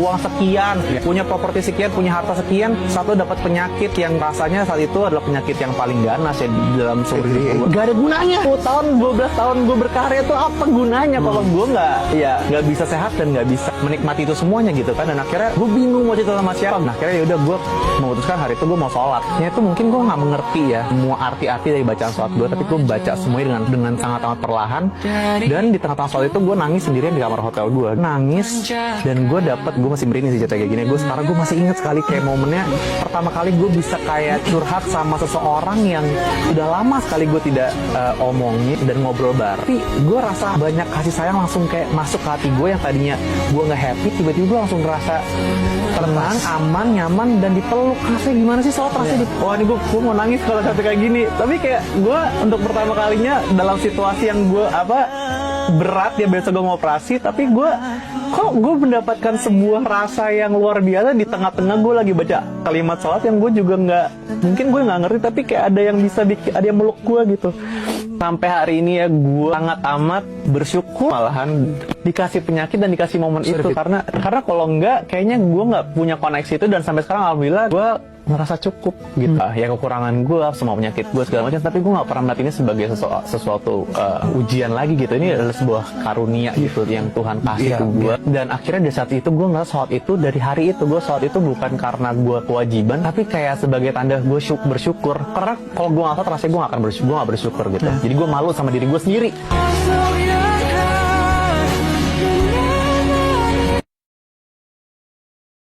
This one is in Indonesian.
uang sekian, punya properti sekian, punya harta sekian, saat lo dapat penyakit yang rasanya saat itu adalah penyakit yang paling ganas ya di dalam seumur hidup gue. Gak ada gunanya. 10 tahun, 12 tahun gue berkarya tuh apa gunanya kalau gue nggak bisa sehat dan nggak bisa menikmati itu semuanya gitu kan. Dan akhirnya gue bingung mau cerita sama siapa. Nah akhirnya yaudah gue memutuskan hari itu gue mau sholat. Ya itu mungkin gue nggak mengerti ya semua arti-arti dari bacaan sholat gue, tapi gue baca semuanya dengan sangat-sangat perlahan. Dan di tengah-tengah sholat itu gue nangis sendirian di kamar hotel gue, nangis. Dan gue masih merinding sih cerita kayak gini. Sekarang gue masih ingat sekali kayak momennya pertama kali gue bisa kayak curhat sama seseorang yang udah lama sekali gue tidak omongin dan ngobrol bareng. Tapi gue rasa banyak kasih sayang langsung kayak masuk ke hati gue yang tadinya gue nggak happy, tiba-tiba gue langsung ngerasa tenang, aman, nyaman, dan dipeluk. Rasanya gimana sih sholat rasanya? Wah ini gue mau nangis kalau sampai kayak gini. Tapi kayak gue untuk pertama kalinya dalam situasi yang gue berat ya, biasa gue mau operasi, tapi gue mendapatkan sebuah rasa yang luar biasa di tengah-tengah gue lagi baca kalimat sholat yang gue juga mungkin gue nggak ngerti, tapi kayak ada yang bisa ada yang meluk gue gitu. Sampai hari ini ya gue sangat amat bersyukur malahan dikasih penyakit dan dikasih momen itu, karena kalau enggak kayaknya gue nggak punya koneksi itu. Dan sampai sekarang alhamdulillah gue merasa cukup gitu. Ya kekurangan gue, semua penyakit gue segala macam, tapi gue nggak pernah melihat ini sebagai sesuatu ujian lagi gitu. Ini adalah sebuah karunia gitu yang Tuhan kasih ke gue. Dan akhirnya di saat itu gue nggak sholat itu, dari hari itu gue sholat itu bukan karena gue kewajiban, tapi kayak sebagai tanda gue bersyukur. Karena kalau gue nggak sholat rasanya gue nggak bersyukur gitu. Jadi gue malu sama diri gue sendiri.